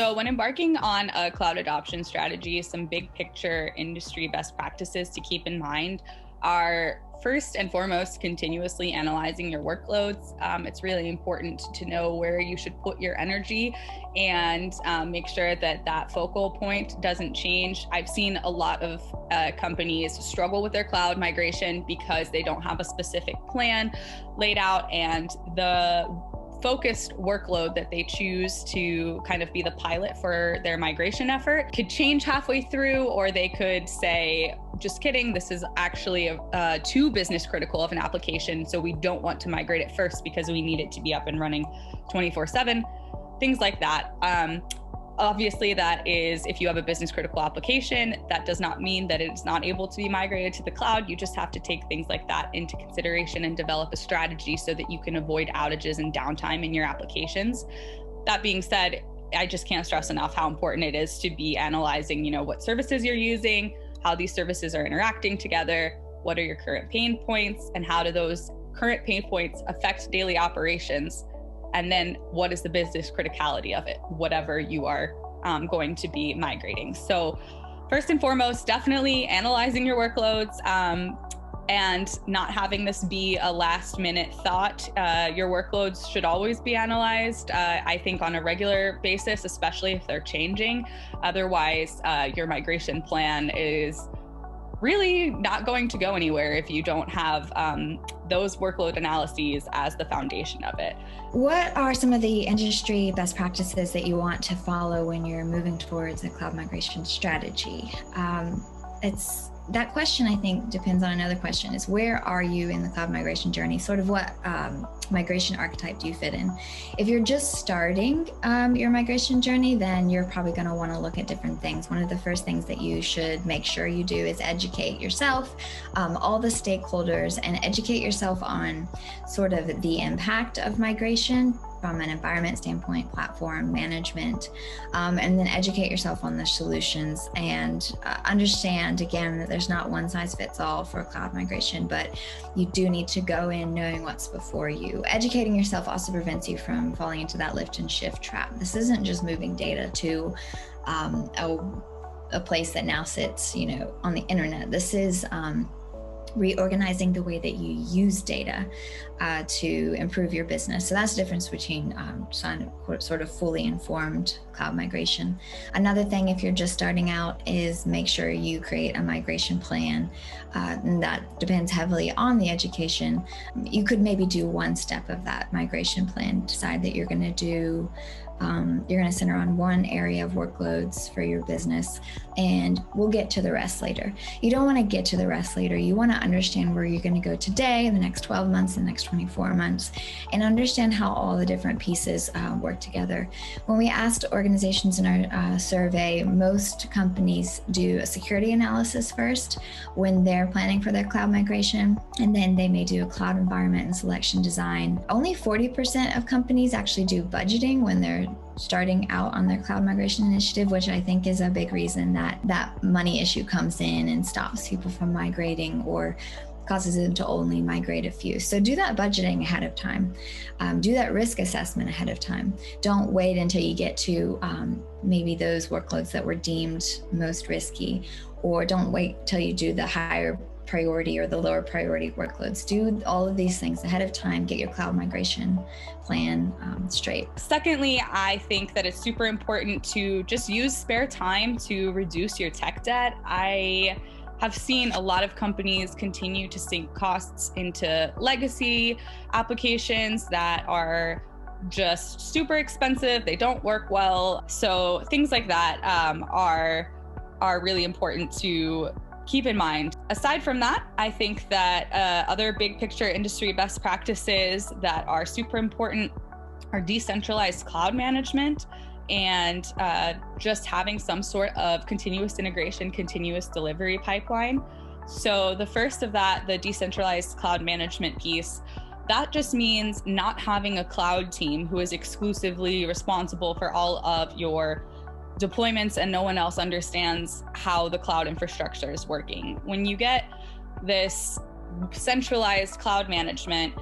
So when embarking on a cloud adoption strategy, some big picture industry best practices to keep in mind are first and foremost, continuously analyzing your workloads. It's really important to know where you should put your energy and make sure that that focal point doesn't change. I've seen a lot of companies struggle with their cloud migration because they don't have a specific plan laid out, and the focused workload that they choose to kind of be the pilot for their migration effort could change halfway through, or they could say, just kidding, this is actually too business critical of an application, so we don't want to migrate it first because we need it to be up and running 24/7, things like that. Obviously, that is if you have a business critical application. That does not mean that it's not able to be migrated to the cloud. You just have to take things like that into consideration and develop a strategy so that you can avoid outages and downtime in your applications. That being said, I just can't stress enough how important it is to be analyzing, what services you're using, how these services are interacting together, what are your current pain points, and how do those current pain points affect daily operations? And then what is the business criticality of it, whatever you are going to be migrating. So first and foremost, definitely analyzing your workloads and not having this be a last minute thought. Your workloads should always be analyzed, I think, on a regular basis, especially if they're changing. Otherwise, your migration plan is really not going to go anywhere if you don't have those workload analyses as the foundation of it. What are some of the industry best practices that you want to follow when you're moving towards a cloud migration strategy? That question, I think, depends on another question, is where are you in the cloud migration journey? Sort of what migration archetype do you fit in? If you're just starting your migration journey, then you're probably going to want to look at different things. One of the first things that you should make sure you do is educate yourself, all the stakeholders, and educate yourself on sort of the impact of migration from an environment standpoint, platform management, and then educate yourself on the solutions and understand, again, that there's not one size fits all for cloud migration, but you do need to go in knowing what's before you. Educating yourself also prevents you from falling into that lift and shift trap. This isn't just moving data to a place that now sits, on the internet. This is reorganizing the way that you use data to improve your business. So that's the difference between sort of fully informed cloud migration. Another thing, if you're just starting out, is make sure you create a migration plan. And that depends heavily on the education. You could maybe do one step of that migration plan, decide that you're going to do you're going to center on one area of workloads for your business, and we'll get to the rest later. You don't want to get to the rest later. You want to understand where you're going to go today, in the next 12 months, the next 24 months, and understand how all the different pieces work together. When we asked organizations in our survey, most companies do a security analysis first when they're planning for their cloud migration, and then they may do a cloud environment and selection design. Only 40% of companies actually do budgeting when they're starting out on their cloud migration initiative, which I think is a big reason that money issue comes in and stops people from migrating or causes them to only migrate a few. So do that budgeting ahead of time. Do that risk assessment ahead of time. Don't wait until you get to maybe those workloads that were deemed most risky, or don't wait till you do the higher priority or the lower priority workloads. Do all of these things ahead of time. Get your cloud migration plan straight. Secondly, I think that it's super important to just use spare time to reduce your tech debt. I have seen a lot of companies continue to sink costs into legacy applications that are just super expensive. They don't work well. So things like that are really important to keep in mind. Aside from that, I think that other big picture industry best practices that are super important are decentralized cloud management and just having some sort of continuous integration, continuous delivery pipeline. So the first of that, the decentralized cloud management piece, that just means not having a cloud team who is exclusively responsible for all of your deployments and no one else understands how the cloud infrastructure is working. When you get this centralized cloud management,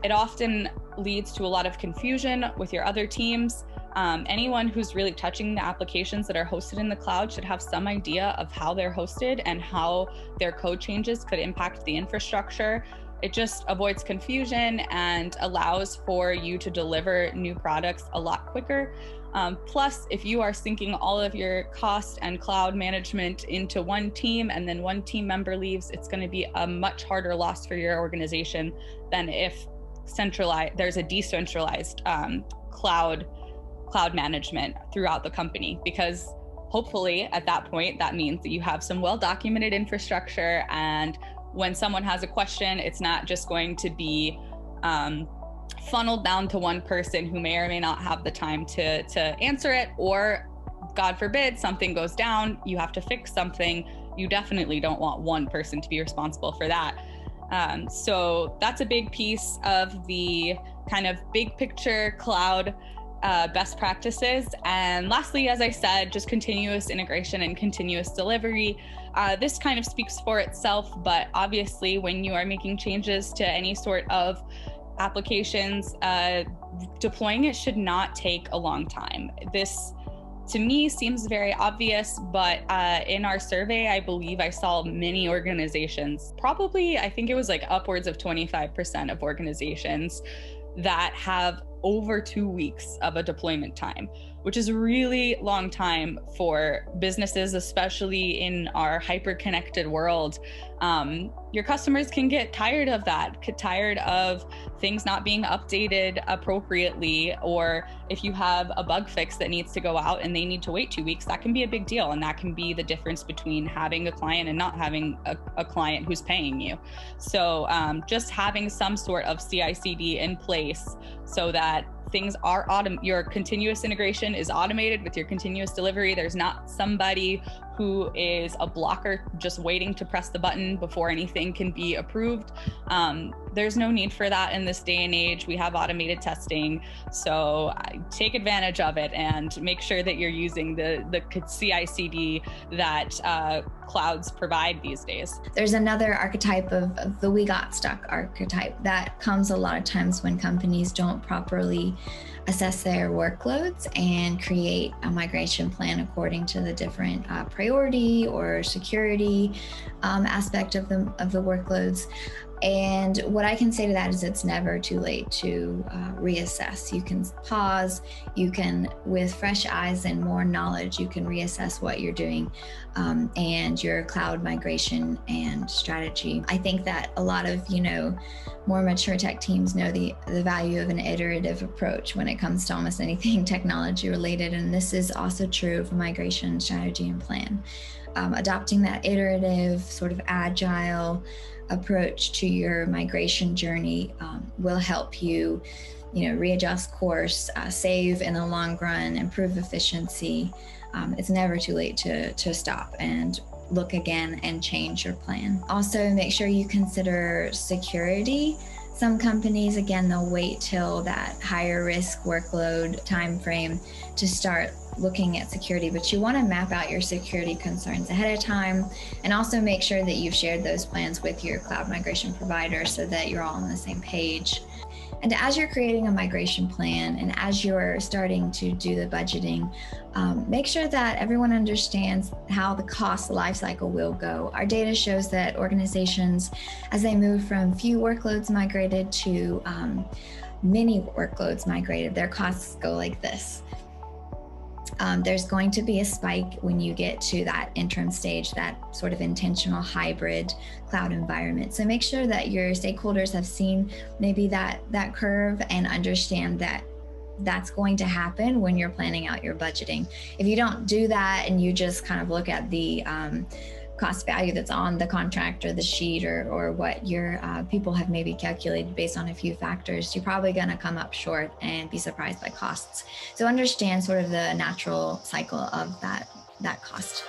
it often leads to a lot of confusion with your other teams. Anyone who's really touching the applications that are hosted in the cloud should have some idea of how they're hosted and how their code changes could impact the infrastructure. It just avoids confusion and allows for you to deliver new products a lot quicker. Plus, if you are syncing all of your cost and cloud management into one team and then one team member leaves, it's going to be a much harder loss for your organization than if there's a decentralized cloud management throughout the company, because hopefully at that point, that means that you have some well-documented infrastructure, and when someone has a question, it's not just going to be funneled down to one person who may or may not have the time to answer it, or God forbid, something goes down, you have to fix something. You definitely don't want one person to be responsible for that. So that's a big piece of the kind of big picture cloud best practices. And lastly, as I said, just continuous integration and continuous delivery. This kind of speaks for itself, but obviously when you are making changes to any sort of applications, deploying it should not take a long time. This, to me, seems very obvious, but in our survey, I believe I saw many organizations, probably, I think it was like upwards of 25% of organizations that have over 2 weeks of a deployment time, which is a really long time for businesses, especially in our hyper-connected world. Your customers can get tired of that, get tired of things not being updated appropriately, or if you have a bug fix that needs to go out and they need to wait 2 weeks, that can be a big deal. And that can be the difference between having a client and not having a client who's paying you. So just having some sort of CI/CD in place so that things are your continuous integration is automated with your continuous delivery. There's not somebody who is a blocker just waiting to press the button before anything can be approved. There's no need for that in this day and age. We have automated testing, so take advantage of it and make sure that you're using the CI/CD that clouds provide these days. There's another archetype of the we got stuck archetype that comes a lot of times when companies don't properly assess their workloads and create a migration plan according to the different priority or security aspect of the workloads. And what I can say to that is it's never too late to reassess. You can pause, you can, with fresh eyes and more knowledge, you can reassess what you're doing and your cloud migration and strategy. I think that a lot of, more mature tech teams know the value of an iterative approach when it comes to almost anything technology related. And this is also true of a migration strategy and plan. Adopting that iterative, sort of agile approach to your migration journey will help you, readjust course, save in the long run, improve efficiency. It's never too late to stop and look again and change your plan. Also, make sure you consider security. Some companies, again, they'll wait till that higher risk workload time frame to start looking at security, but you want to map out your security concerns ahead of time, and also make sure that you've shared those plans with your cloud migration provider so that you're all on the same page. And as you're creating a migration plan and as you're starting to do the budgeting, make sure that everyone understands how the cost lifecycle will go. Our data shows that organizations, as they move from few workloads migrated to many workloads migrated, their costs go like this. There's going to be a spike when you get to that interim stage, that sort of intentional hybrid cloud environment. So make sure that your stakeholders have seen maybe that curve and understand that that's going to happen when you're planning out your budgeting. If you don't do that and you just kind of look at the cost value that's on the contract or the sheet or what your people have maybe calculated based on a few factors, you're probably going to come up short and be surprised by costs. So understand sort of the natural cycle of that cost.